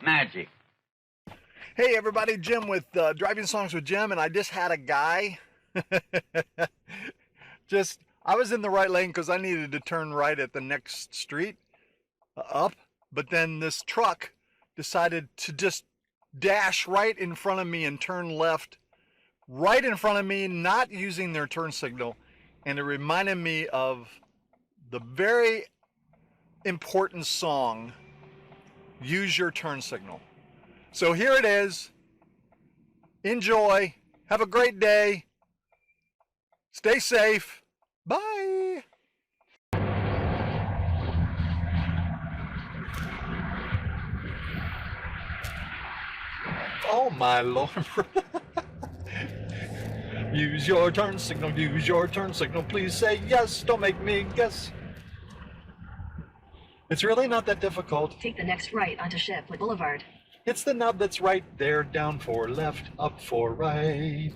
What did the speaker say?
Magic. Hey everybody, Jim with Driving Songs with Jim, and I just had a guy. I was in the right lane because I needed to turn right at the next street up, but then this truck decided to just dash right in front of me and turn left right in front of me, not using their turn signal, and it reminded me of the very important song, Use Your Turn Signal. So here it is. Enjoy. Have a great day. Stay safe. Bye. Oh my Lord. Use your turn signal. Use your turn signal. Please say yes. Don't make me guess. It's really not that difficult. Take the next right onto Shipley Boulevard. It's the knob that's right there, down for left, up for right.